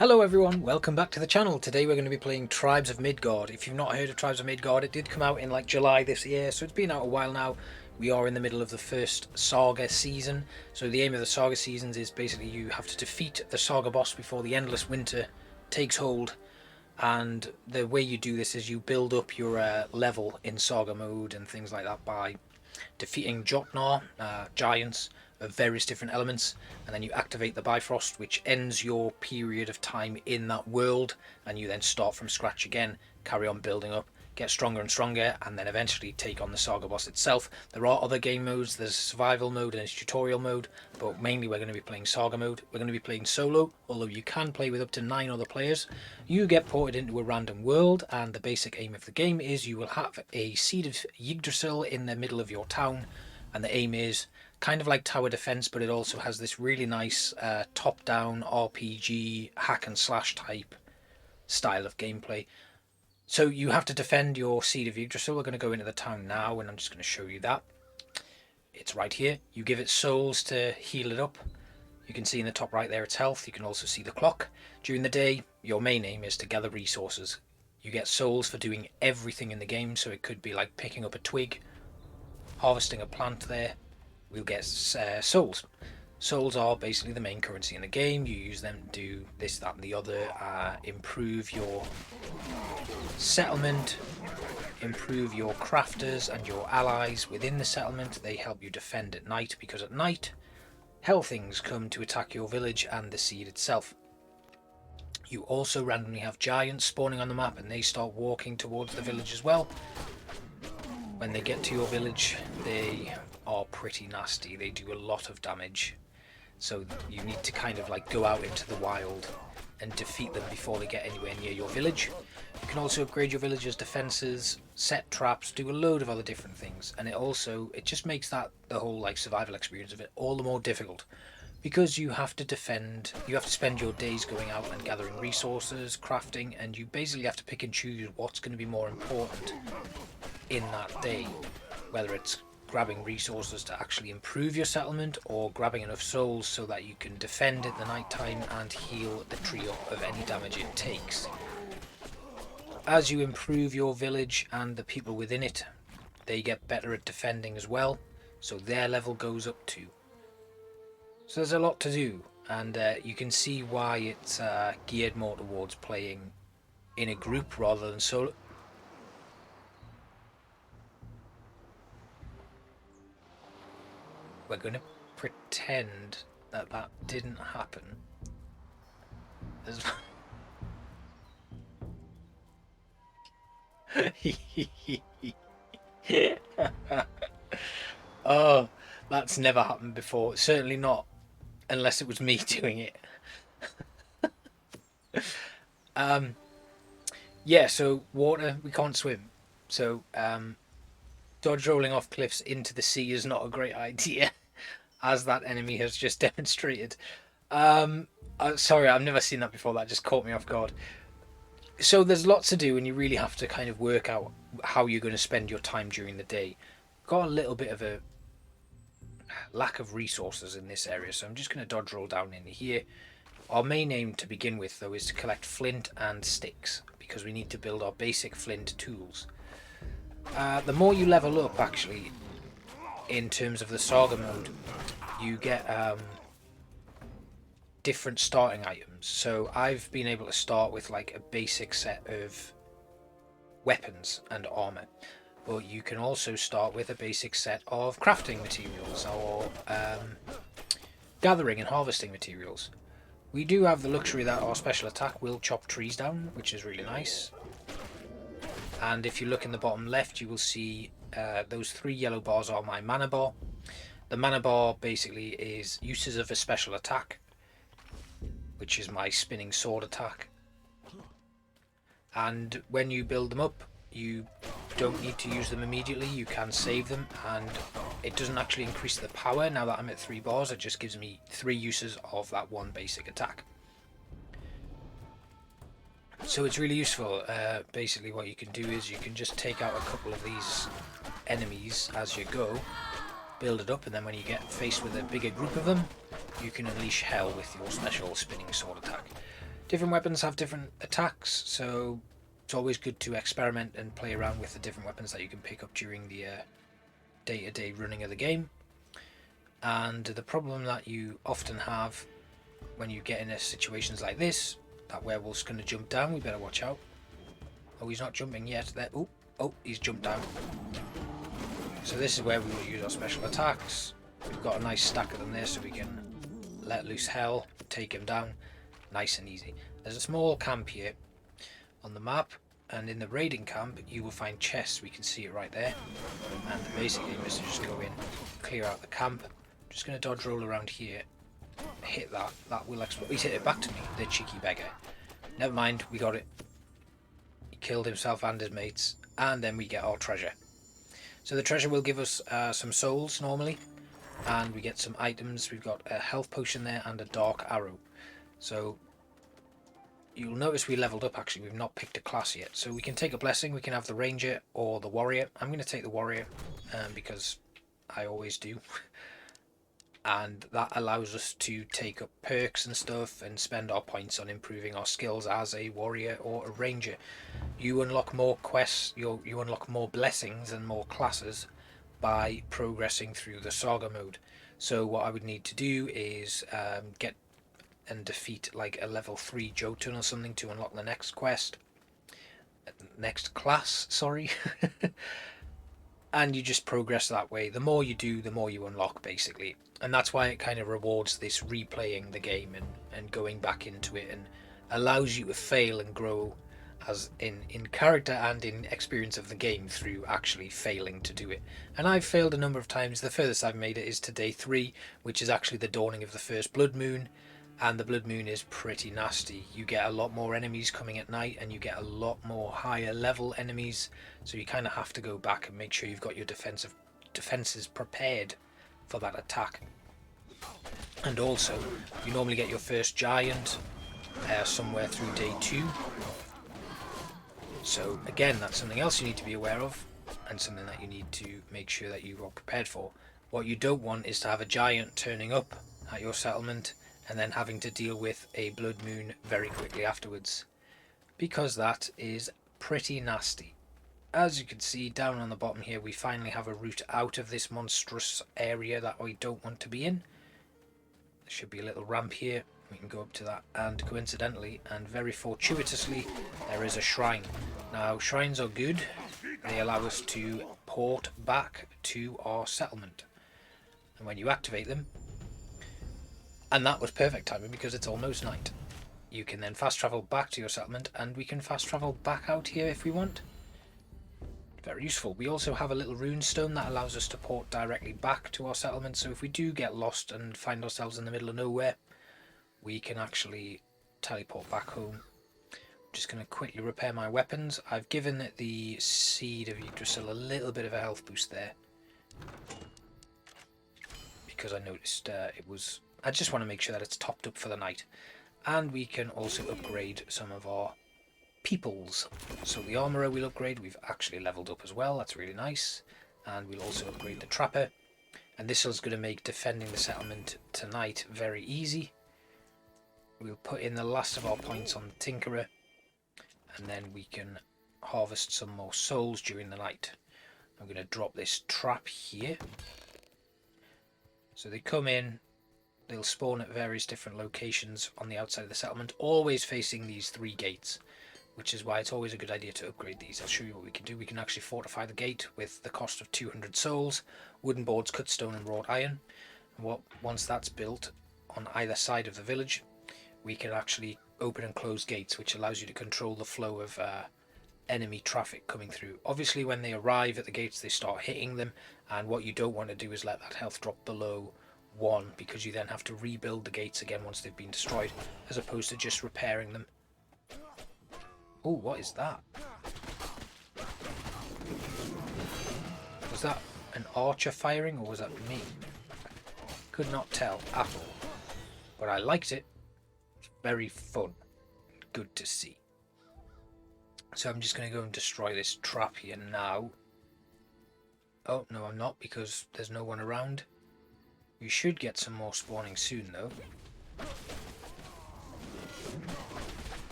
Hello everyone, welcome back to the channel. Today we're going to be playing Tribes of Midgard. If you've not heard of Tribes of Midgard, it did come out in like July this year, so it's been out a while now. We are in the middle of the first Saga season, so the aim of the Saga seasons is basically you have to defeat the Saga boss before the endless winter takes hold. And the way you do this is you build up your level in Saga mode and things like that by defeating Jotnar, giants of various different elements, and then you activate the Bifrost, which ends your period of time in that world, and you then start from scratch again, carry on building up, get stronger and stronger, and then eventually take on the Saga boss itself. There are other game modes, there's survival mode and a tutorial mode, but mainly we're going to be playing Saga mode. We're going to be playing solo, although you can play with up to 9 other players. You get ported into a random world, and the basic aim of the game is you will have a seed of Yggdrasil in the middle of your town, and the aim is kind of like tower defense, but it also has this really nice top-down RPG hack and slash type style of gameplay. So you have to defend your seed of Yggdrasil. We're going to go into the town now, and I'm just going to show you that. It's right here. You give it souls to heal it up. You can see in the top right there its health. You can also see the clock. During the day, your main aim is to gather resources. You get souls for doing everything in the game, so it could be like picking up a twig, harvesting a plant there. We'll get souls. Souls are basically the main currency in the game. You use them to do this, that and the other, improve your settlement, improve your crafters and your allies within the settlement. They help you defend at night, because at night hell things come to attack your village and the seed itself. You also randomly have giants spawning on the map, and they start walking towards the village as well. When they get to your village, they are pretty nasty. They do a lot of damage, so you need to kind of like go out into the wild and defeat them before they get anywhere near your village. You can also upgrade your village's defenses, set traps, do a load of other different things, and it just makes that the whole like survival experience of it all the more difficult, because you have to defend, you have to spend your days going out and gathering resources, crafting, and you basically have to pick and choose what's going to be more important in that day, whether it's grabbing resources to actually improve your settlement, or grabbing enough souls so that you can defend at the night time and heal the tree up of any damage it takes. As you improve your village and the people within it, they get better at defending as well, so their level goes up too. So there's a lot to do, and you can see why it's geared more towards playing in a group rather than solo. We're going to pretend that that didn't happen. Oh, that's never happened before. Certainly not unless it was me doing it. Yeah, so water, we can't swim. So dodge rolling off cliffs into the sea is not a great idea, as that enemy has just demonstrated. Sorry, I've never seen that before. That just caught me off guard. So there's lots to do, and you really have to kind of work out how you're going to spend your time during the day. Got a little bit of a lack of resources in this area, so I'm just going to dodge roll down into here. Our main aim to begin with, though, is to collect flint and sticks, because we need to build our basic flint tools. The more you level up, actually, in terms of the Saga mode, you get different starting items. So I've been able to start with like a basic set of weapons and armor, but you can also start with a basic set of crafting materials or gathering and harvesting materials. We do have the luxury that our special attack will chop trees down, which is really nice. And if you look in the bottom left, you will see those 3 yellow bars are my mana bar. The mana bar basically is uses of a special attack, which is my spinning sword attack. And when you build them up, you don't need to use them immediately. You can save them, and it doesn't actually increase the power. Now that I'm at 3 bars, it just gives me 3 uses of that one basic attack. So it's really useful. Basically what you can do is you can just take out a couple of these enemies as you go, build it up, and then when you get faced with a bigger group of them, you can unleash hell with your special spinning sword attack. Different weapons have different attacks, so it's always good to experiment and play around with the different weapons that you can pick up during the day-to-day running of the game. And the problem that you often have when you get into situations like this, that werewolf's going to jump down, we better watch out. Oh, he's not jumping yet. There. Oh, he's jumped down. So this is where we will use our special attacks. We've got a nice stack of them there, so we can let loose hell, take him down, nice and easy. There's a small camp here on the map, and in the raiding camp you will find chests. We can see it right there, and basically you must just go in, clear out the camp. I'm just going to dodge roll around here, hit that will explode. He's hit it back to me, the cheeky beggar. Never mind, we got it. He killed himself and his mates, and then we get our treasure. So the treasure will give us some souls normally, and we get some items. We've got a health potion there and a dark arrow. So you'll notice we leveled up. Actually, we've not picked a class yet, so we can take a blessing. We can have the ranger or the warrior. I'm going to take the warrior because I always do. And that allows us to take up perks and stuff and spend our points on improving our skills as a warrior or a ranger. You unlock more quests, you unlock more blessings and more classes by progressing through the saga mode. So what I would need to do is get and defeat like a level 3 Jotun or something to unlock the next quest. Next class, sorry. And you just progress that way. The more you do, the more you unlock, basically. And that's why it kind of rewards this replaying the game and going back into it, and allows you to fail and grow as in character and in experience of the game through actually failing to do it. And I've failed a number of times. The furthest I've made it is to day 3, which is actually the dawning of the first blood moon. And the blood moon is pretty nasty. You get a lot more enemies coming at night, and you get a lot more higher level enemies, so you kind of have to go back and make sure you've got your defenses prepared for that attack. And also you normally get your first giant somewhere through day 2, so again that's something else you need to be aware of, and something that you need to make sure that you are prepared for. What you don't want is to have a giant turning up at your settlement and then having to deal with a blood moon very quickly afterwards, because that is pretty nasty. As you can see down on the bottom here, we finally have a route out of this monstrous area that we don't want to be in. There should be a little ramp here, we can go up to that, and coincidentally and very fortuitously there is a shrine. Now shrines are good, they allow us to port back to our settlement, and when you activate them, and that was perfect timing because it's almost night, you can then fast travel back to your settlement, and we can fast travel back out here if we want. Very useful. We also have a little rune stone that allows us to port directly back to our settlement, so if we do get lost and find ourselves in the middle of nowhere, we can actually teleport back home. I'm just going to quickly repair my weapons. I've given the Seed of Yggdrasil a little bit of a health boost there, because I noticed it was... I just want to make sure that it's topped up for the night. And we can also upgrade some of our peoples. So the armourer we'll upgrade, we've actually leveled up as well, that's really nice. And we'll also upgrade the trapper. And this is going to make defending the settlement tonight very easy. We'll put in the last of our points on the tinkerer, and then we can harvest some more souls during the night. I'm going to drop this trap here. So they come in, they'll spawn at various different locations on the outside of the settlement, always facing these 3 gates, which is why it's always a good idea to upgrade these. I'll show you what we can do. We can actually fortify the gate with the cost of 200 souls, wooden boards, cut stone and wrought iron. And once that's built on either side of the village, we can actually open and close gates, which allows you to control the flow of enemy traffic coming through. Obviously when they arrive at the gates, they start hitting them, and what you don't want to do is let that health drop below 1, because you then have to rebuild the gates again once they've been destroyed, as opposed to just repairing them. Oh, what is that? Was that an archer firing, or was that me? Could not tell at all, but I liked it. It's very fun, good to see. So I'm just going to go and destroy this trap here now. Oh no, I'm not, because there's no one around. We should get some more spawning soon though.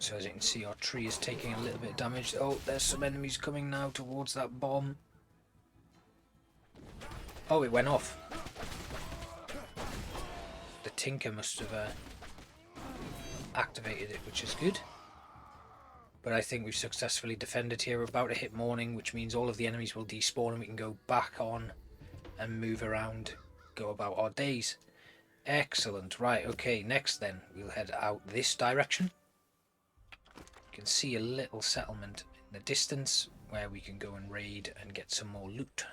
So as you can see, our tree is taking a little bit of damage. Oh, there's some enemies coming now towards that bomb. Oh, it went off. The Tinker must have activated it, which is good. But I think we've successfully defended here. We're about to hit morning, which means all of the enemies will despawn and we can go back on and move around, go about our days. Excellent. Right, okay, next then we'll head out this direction. You can see a little settlement in the distance where we can go and raid and get some more loot.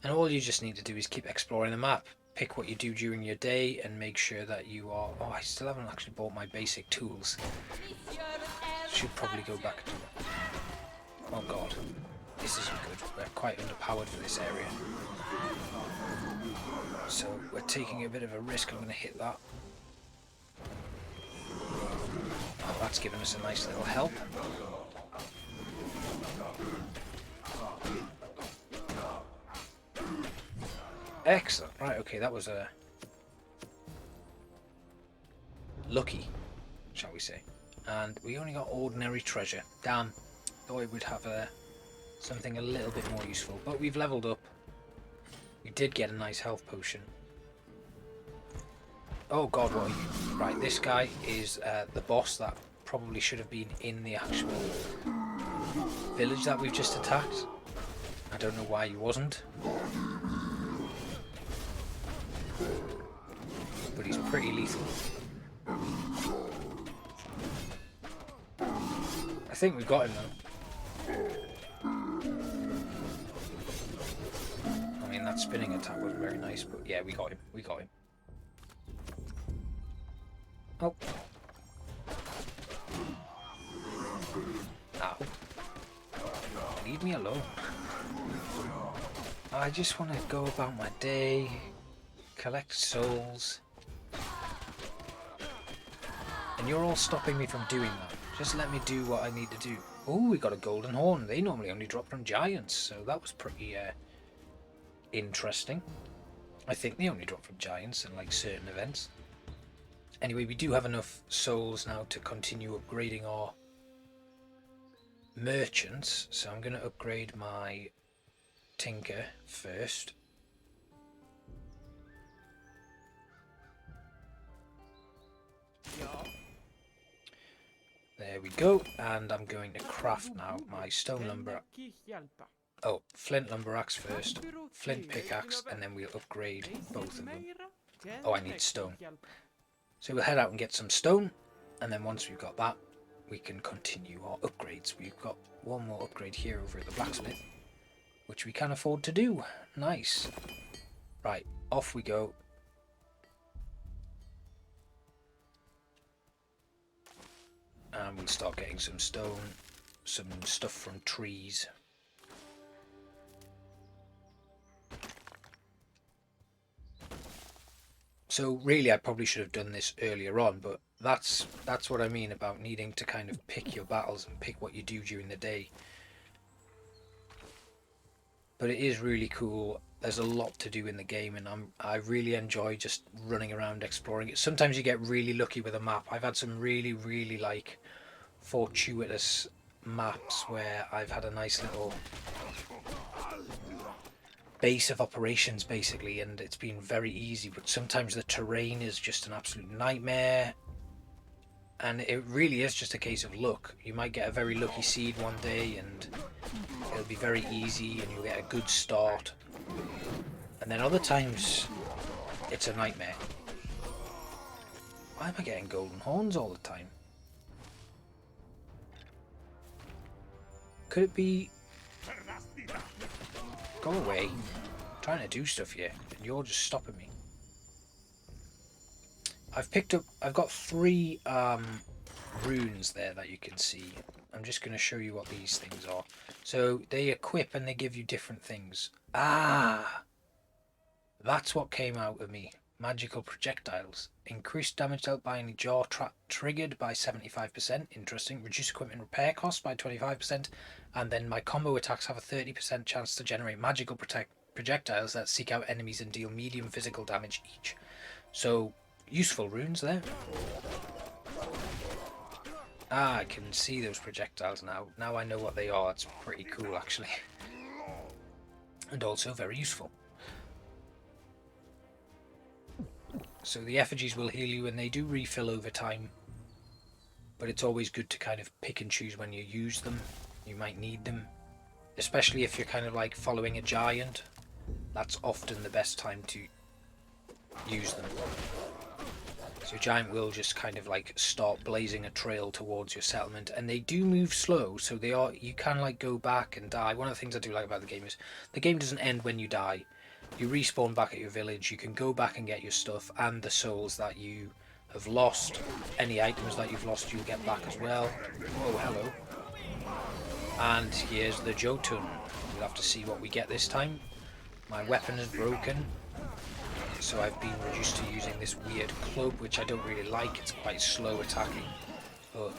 And all you just need to do is keep exploring the map. Pick what you do during your day and make sure that you are... Oh, I still haven't actually bought my basic tools. Should probably go back to it. Oh god, this isn't good. We're quite underpowered for this area. So we're taking a bit of a risk. I'm going to hit that. Oh, that's given us a nice little help. Excellent. Right, okay, that was a lucky, shall we say. And we only got ordinary treasure. Damn, thought we would have something a little bit more useful. But we've leveled up. We did get a nice health potion. Oh god, what are you? Right, this guy is the boss that probably should have been in the actual village that we've just attacked. I don't know why he wasn't. But he's pretty lethal. I think we've got him though. I mean, that spinning attack wasn't very nice, but yeah, we got him. We got him. Oh. Ow. Leave me alone. I just want to go about my day, collect souls. And you're all stopping me from doing that. Just let me do what I need to do. Oh, we got a golden horn. They normally only drop from giants, so that was pretty interesting. I think they only drop from giants in like certain events. Anyway, we do have enough souls now to continue upgrading our merchants, so I'm going to upgrade my Tinker first. There we go, and I'm going to craft now my stone lumber. Oh, flint lumber axe first, flint pickaxe, and then we'll upgrade both of them. Oh, I need stone. So we'll head out and get some stone, and then once we've got that, we can continue our upgrades. We've got one more upgrade here over at the blacksmith, which we can afford to do. Nice. Right, off we go. And we'll start getting some stone, some stuff from trees. So really I probably should have done this earlier on, but that's what I mean about needing to kind of pick your battles and pick what you do during the day. But it is really cool. There's a lot to do in the game, and I really enjoy just running around exploring it. Sometimes you get really lucky with a map. I've had some really like fortuitous maps where I've had a nice little base of operations basically, and it's been very easy, but sometimes the terrain is just an absolute nightmare, and it really is just a case of luck. You might get a very lucky seed one day and it'll be very easy and you'll get a good start, and then other times it's a nightmare. Why am I getting golden horns all the time? Could it be... Go away. I'm trying to do stuff here and you're just stopping me. I've got 3 runes there that you can see. I'm just going to show you what these things are. So they equip and they give you different things. Ah, that's what came out of me. Magical projectiles. Increased damage dealt by any jaw triggered by 75%. Interesting. Reduce equipment repair costs by 25%. And then my combo attacks have a 30% chance to generate magical projectiles that seek out enemies and deal medium physical damage each. So useful runes there. Ah, I can see those projectiles now. Now I know what they are. It's pretty cool, actually. And also very useful. So the effigies will heal you and they do refill over time. But it's always good to kind of pick and choose when you use them. You might need them. Especially if you're kind of like following a giant. That's often the best time to use them. So giant will just kind of like start blazing a trail towards your settlement, and they do move slow, so you can like go back and die. One of the things I do like about the game is the game doesn't end when you die. You respawn back at your village, you can go back and get your stuff and the souls that you have lost. Any items that you've lost you'll get back as well. Oh, hello. And here's the Jotun. We'll have to see what we get this time. My weapon is broken, so I've been reduced to using this weird club, which I don't really like. It's quite slow attacking, but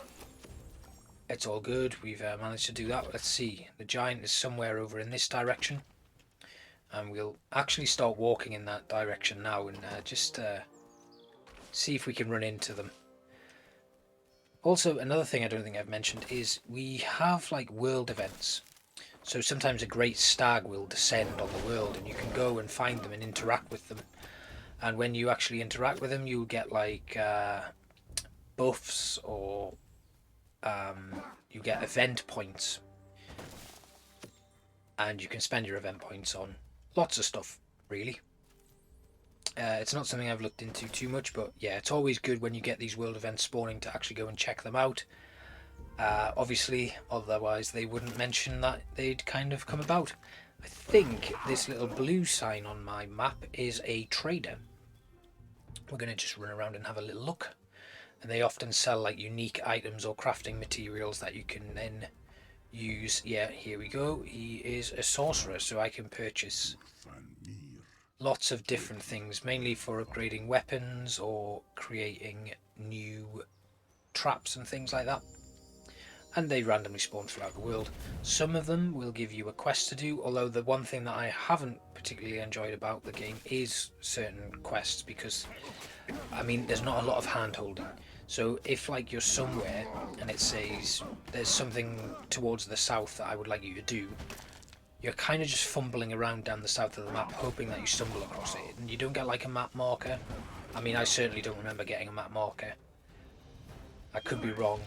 it's all good. We've managed to do that. Let's see. The giant is somewhere over in this direction, and we'll actually start walking in that direction now and just see if we can run into them. Also, another thing I don't think I've mentioned is we have like world events. So sometimes a great stag will descend on the world and you can go and find them and interact with them. And when you actually interact with them, you'll get like buffs, or you get event points. And you can spend your event points on lots of stuff, really. It's not something I've looked into too much, but yeah, it's always good when you get these world events spawning to actually go and check them out. Obviously, otherwise they wouldn't mention that they'd kind of come about. I think this little blue sign on my map is a trader. We're going to just run around and have a little look. And they often sell like unique items or crafting materials that you can then use. Yeah, here we go. He is a sorcerer, so I can purchase lots of different things, mainly for upgrading weapons or creating new traps and things like that. And they randomly spawn throughout the world. Some of them will give you a quest to do, although the one thing that I haven't particularly enjoyed about the game is certain quests, because I mean there's not a lot of hand holding. So if like you're somewhere and it says there's something towards the south that I would like you to do, you're kind of just fumbling around down the south of the map hoping that you stumble across it, and you don't get like a map marker. I mean, I certainly don't remember getting a map marker. I could be wrong,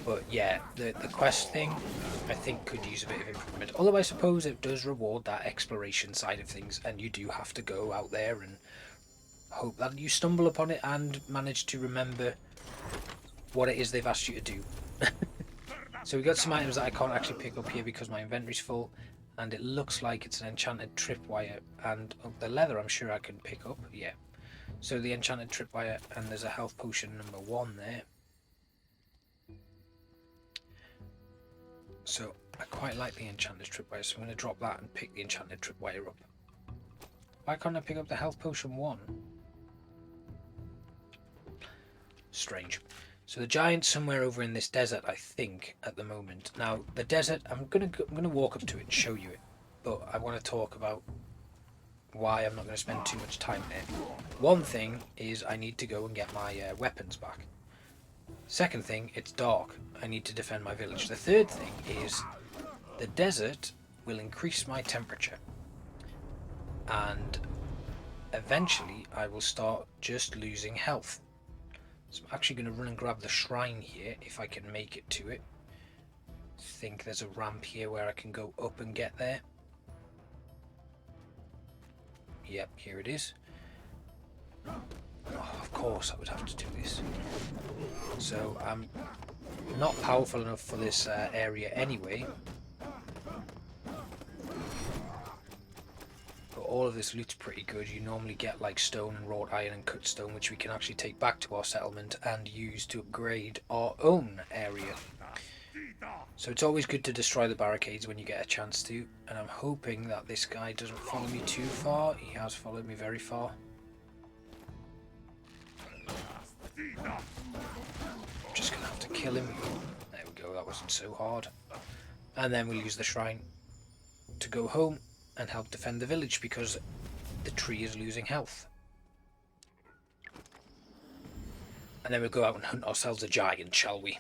but yeah, the quest thing I think could use a bit of improvement. Although I suppose it does reward that exploration side of things, and you do have to go out there and hope that you stumble upon it and manage to remember what it is they've asked you to do. So we got some items that I can't actually pick up here because my inventory's full, and it looks like it's an enchanted tripwire, and the leather I'm sure I can pick up. Yeah, so the enchanted tripwire, and there's a health potion number 1 there. So I quite like the enchanted tripwire, so I'm going to drop that and pick the enchanted tripwire up. Why can't I pick up the health potion 1? Strange. So the giant's somewhere over in this desert, I think, at the moment. Now the desert, I'm gonna walk up to it and show you it, but I want to talk about why I'm not going to spend too much time there. One thing is I need to go and get my weapons back. Second thing, it's dark. I need to defend my village. The third thing is the desert will increase my temperature, and eventually I will start just losing health. So I'm actually going to run and grab the shrine here if I can make it to it. I think there's a ramp here where I can go up and get there. Yep, here it is. Oh, of course I would have to do this. So I'm not powerful enough for this area anyway. But all of this loot's pretty good. You normally get like stone and wrought iron and cut stone, which we can actually take back to our settlement and use to upgrade our own area. So it's always good to destroy the barricades when you get a chance to, and I'm hoping that this guy doesn't follow me too far. He has followed me very far. I'm just gonna have to kill him. There we go, that wasn't so hard. And then we'll use the shrine to go home and help defend the village because the tree is losing health. And then we'll go out and hunt ourselves a giant, shall we?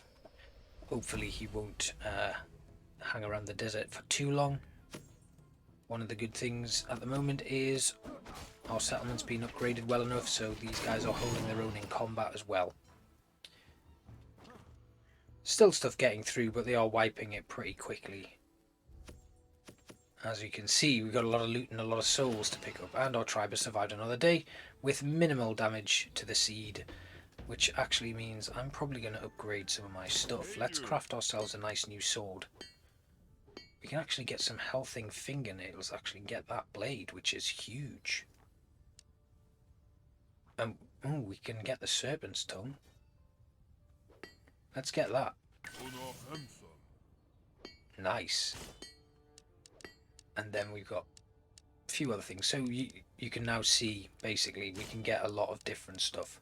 Hopefully he won't hang around the desert for too long. One of the good things at the moment is our settlement's been upgraded well enough, so these guys are holding their own in combat as well. Still stuff getting through, but they are wiping it pretty quickly. As you can see, we've got a lot of loot and a lot of souls to pick up, and our tribe has survived another day with minimal damage to the seed, which actually means I'm probably going to upgrade some of my stuff. Let's craft ourselves a nice new sword. We can actually get some healthing fingernails, actually get that blade, which is huge. Oh, we can get the serpent's tongue. Let's get that. Nice. And then we've got a few other things. So you can now see, basically, we can get a lot of different stuff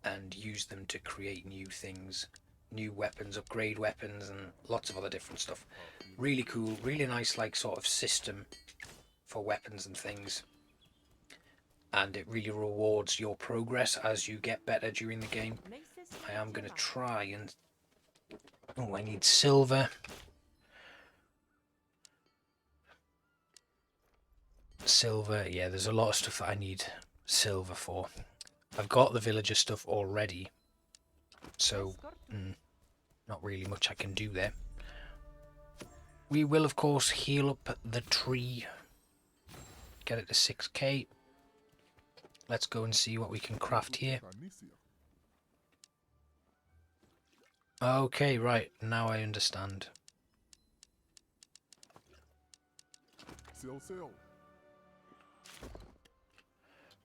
and use them to create new things, new weapons, upgrade weapons, and lots of other different stuff. Really cool, really nice, like, sort of system for weapons and things. And it really rewards your progress as you get better during the game. I am going to try and... Oh, I need silver. Silver, yeah, there's a lot of stuff that I need silver for. I've got the villager stuff already, so not really much I can do there. We will, of course, heal up the tree. Get it to 6k. Let's go and see what we can craft here. Okay, right, now I understand.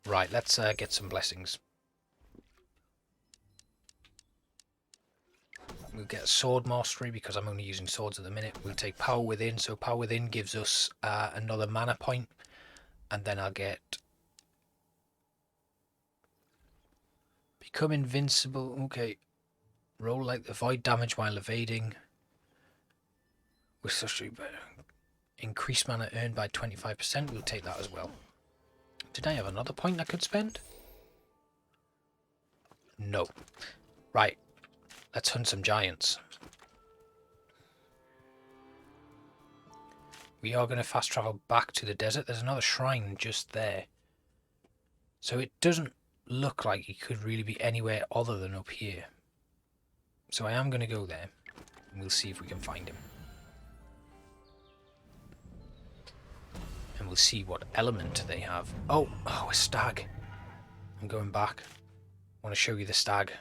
Right, let's get some blessings. We'll get sword mastery because I'm only using swords at the minute. We'll take power within, so power within gives us another mana point, and then I'll get become invincible. Okay, roll like avoid damage while evading. With such increased mana earned by 25%. We'll take that as well. Did I have another point I could spend? No. Right. Let's hunt some giants. We are going to fast travel back to the desert. There's another shrine just there. So it doesn't look like it could really be anywhere other than up here. So I am going to go there. And we'll see if we can find him. And we'll see what element they have. Oh, a stag. I'm going back. I want to show you the stag.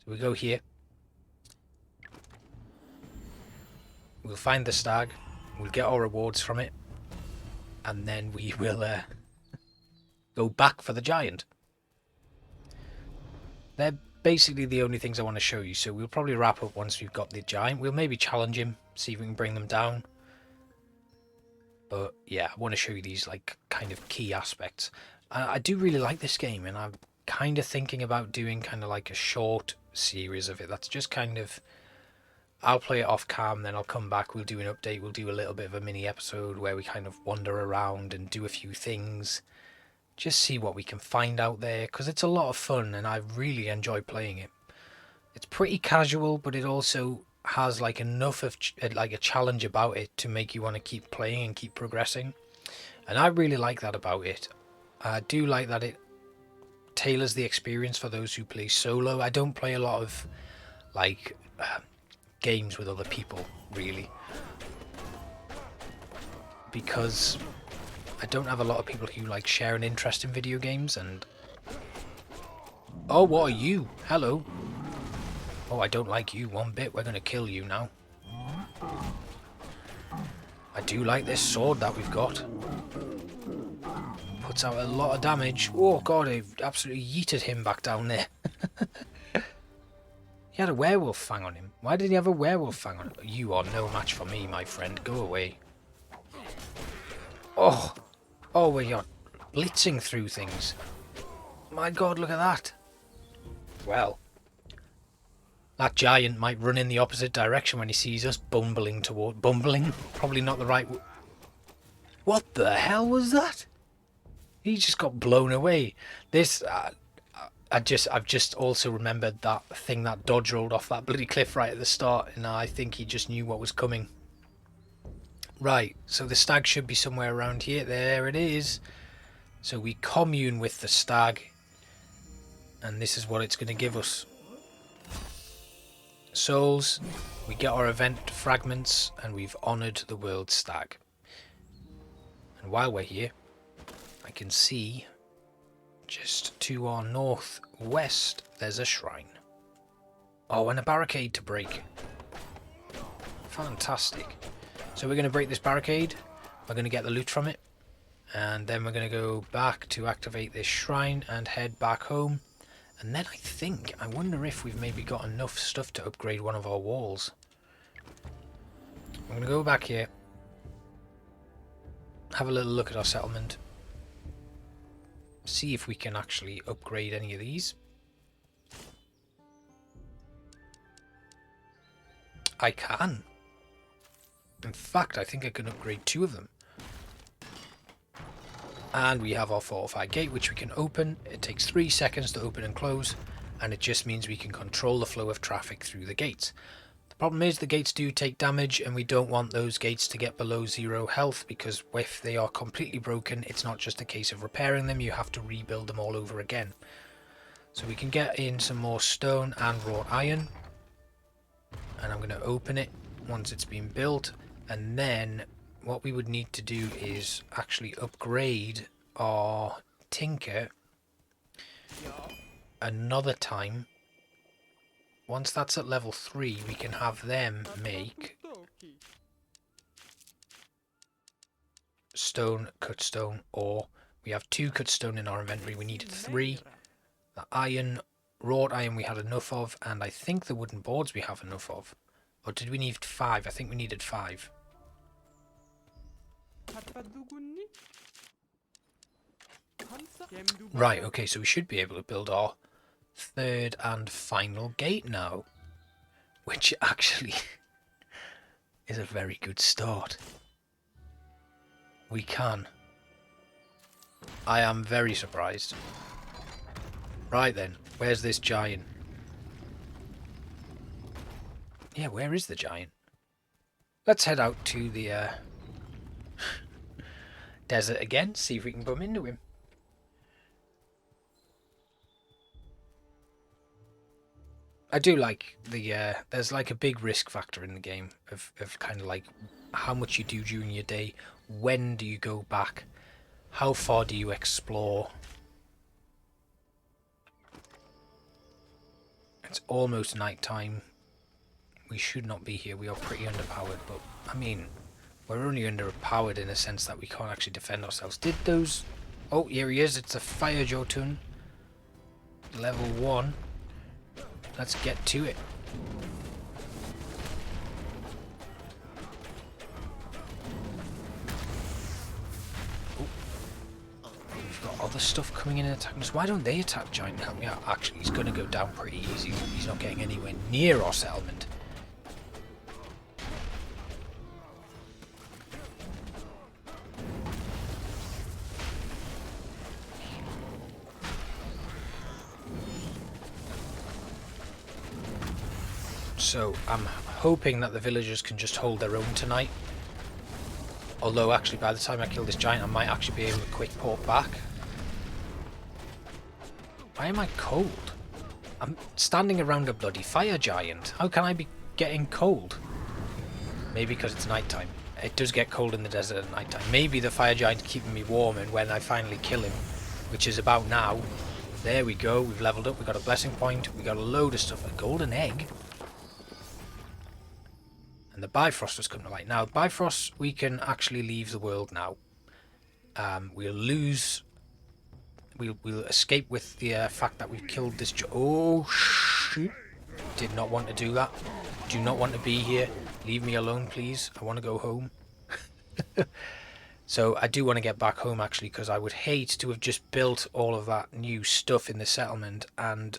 So we go here. We'll find the stag. We'll get our rewards from it. And then we will go back for the giant. They're basically the only things I want to show you. So we'll probably wrap up once we've got the giant. We'll maybe challenge him. See if we can bring them down. But yeah, I want to show you these like kind of key aspects. I do really like this game, and I'm kind of thinking about doing kind of like a short series of it. That's just kind of, I'll play it off cam, then I'll come back, we'll do an update, we'll do a little bit of a mini episode where we kind of wander around and do a few things. Just see what we can find out there, because it's a lot of fun and I really enjoy playing it. It's pretty casual, but it also has like enough of like a challenge about it to make you want to keep playing and keep progressing, and I really like that about it. I do like that it tailors the experience for those who play solo. I don't play a lot of like games with other people really, because I don't have a lot of people who like share an interest in video games. And oh, what are you? Hello. Oh, I don't like you one bit. We're going to kill you now. I do like this sword that we've got. Puts out a lot of damage. Oh, God, I absolutely yeeted him back down there. He had a werewolf fang on him. Why did he have a werewolf fang on him? You are no match for me, my friend. Go away. Oh, we are blitzing through things. My God, look at that. Well, that giant might run in the opposite direction when he sees us bumbling toward... Bumbling? Probably not the right... What the hell was that? He just got blown away. This... I've just also remembered that thing that Dodge rolled off that bloody cliff right at the start, and I think he just knew what was coming. Right, so the stag should be somewhere around here. There it is. So we commune with the stag, and this is what it's going to give us. Souls, we get our event fragments, and we've honoured the world stag. And while we're here, I can see just to our northwest there's a shrine. Oh, and a barricade to break. Fantastic. So we're going to break this barricade, we're going to get the loot from it, and then we're going to go back to activate this shrine and head back home. And then I wonder if we've maybe got enough stuff to upgrade one of our walls. I'm going to go back here, have a little look at our settlement, see if we can actually upgrade any of these. I can. In fact, I think I can upgrade 2 of them. And we have our fortified gate, which we can open. It takes 3 seconds to open and close, and it just means we can control the flow of traffic through the gates. The problem is the gates do take damage, and we don't want those gates to get below 0 health, because if they are completely broken, it's not just a case of repairing them, you have to rebuild them all over again. So we can get in some more stone and wrought iron, and I'm going to open it once it's been built. And then what we would need to do is actually upgrade our tinker another time. Once that's at level 3, we can have them make stone, cut stone, or we have 2 cut stone in our inventory. We needed 3. The iron, wrought iron we had enough of, and I think the wooden boards we have enough of. Or did we need 5? I think we needed 5. Right, okay, so we should be able to build our 3rd and final gate now, which actually is a very good start. We can. I am very surprised. Right then, where's this giant? Yeah, where is the giant? Let's head out to the desert again, see if we can bump into him. I do like the there's like a big risk factor in the game of kind of like how much you do during your day, when do you go back, how far do you explore. It's almost night time. We should not be here, we are pretty underpowered, but I mean, we're only underpowered in a sense that we can't actually defend ourselves. Did those... Oh, here he is. It's a fire Jotun. Level 1. Let's get to it. Oh. We've got other stuff coming in and attacking us. Why don't they attack giant? Help me out. Actually, he's going to go down pretty easy. He's not getting anywhere near our settlement. So I'm hoping that the villagers can just hold their own tonight. Although actually by the time I kill this giant I might actually be able to quick port back. Why am I cold? I'm standing around a bloody fire giant. How can I be getting cold? Maybe because it's nighttime. It does get cold in the desert at nighttime. Maybe the fire giant's keeping me warm, and when I finally kill him, which is about now. There we go, we've leveled up, we got a blessing point, we got a load of stuff, a golden egg. And the Bifrost has come to light. Now, Bifrost, we can actually leave the world now. We'll lose... We'll escape with the fact that we've killed this... Oh, shoot. Did not want to do that. Do not want to be here. Leave me alone, please. I want to go home. So, I do want to get back home, actually, because I would hate to have just built all of that new stuff in the settlement and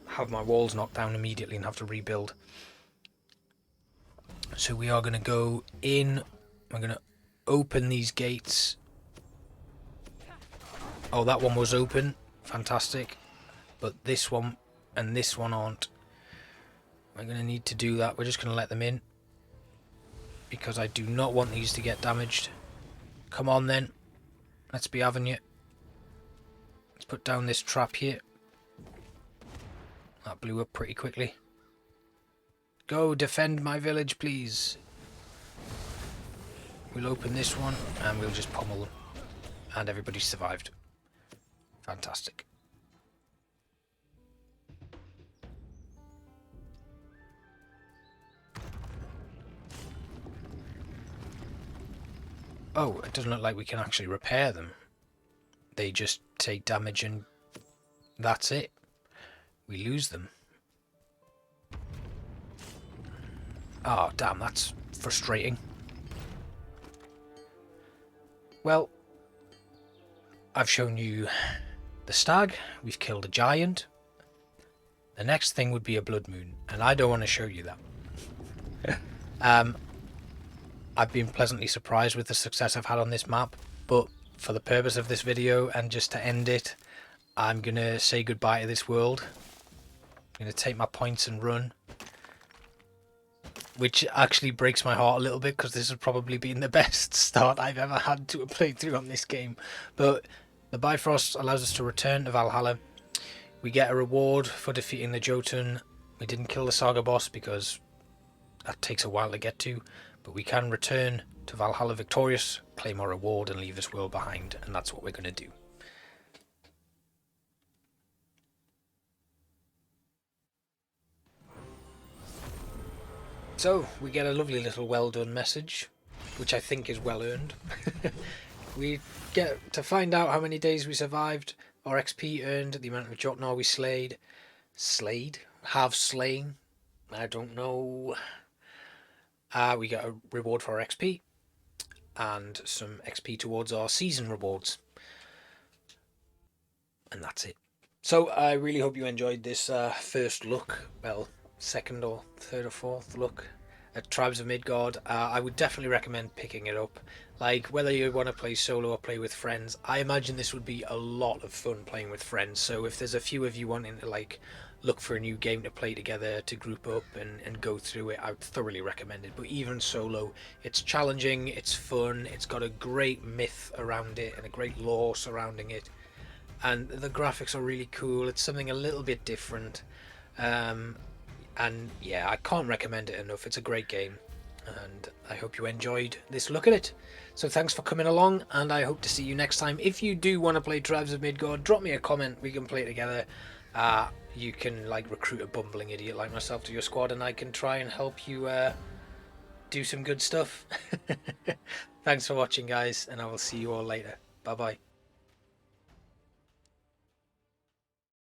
have my walls knocked down immediately and have to rebuild. So we are going to go in, we're going to open these gates. Oh, that one was open. fantastic. But this one and this one aren't. We're going to need to do that. We're just going to let them in, because I do not want these to get damaged. Come on then. Let's be having you. Let's put down this trap here. That blew up pretty quickly. Go defend my village, please. We'll open this one and we'll just pummel them. And everybody survived. Fantastic. Oh, it doesn't look like we can actually repair them. They just take damage and that's it. We lose them. Oh, damn, that's frustrating. Well, I've shown you the stag. We've killed a giant. The next thing would be a blood moon, and I don't want to show you that. I've been pleasantly surprised with the success I've had on this map, but for the purpose of this video and just to end it, I'm going to say goodbye to this world. I'm going to take my points and run. Which actually breaks my heart a little bit, because this has probably been the best start I've ever had to a playthrough on this game. But the Bifrost allows us to return to Valhalla. We get a reward for defeating the Jotun. We didn't kill the Saga boss because that takes a while to get to. But we can return to Valhalla victorious, claim our reward and leave this world behind. And that's what we're going to do. So, we get a lovely little well done message, which I think is well earned. We get to find out how many days we survived, our XP earned, the amount of Jotnar we slayed. Slayed? Have slain? I don't know. We get a reward for our XP, and some XP towards our season rewards. And that's it. So, I really hope you enjoyed this first look, well, second or third or fourth look at Tribes of Midgard. I would definitely recommend picking it up. Like, whether you want to play solo or play with friends, I imagine this would be a lot of fun playing with friends. So if there's a few of you wanting to like look for a new game to play together, to group up and go through it, I would thoroughly recommend it. But even solo, it's challenging, it's fun, it's got a great myth around it and a great lore surrounding it, and the graphics are really cool. It's something a little bit different. And yeah, I can't recommend it enough. It's a great game, and I hope you enjoyed this look at it. So thanks for coming along, and I hope to see you next time. If you do want to play Tribes of Midgard, drop me a comment. We can play together. You can like recruit a bumbling idiot like myself to your squad, and I can try and help you do some good stuff. Thanks for watching, guys, and I will see you all later. Bye bye.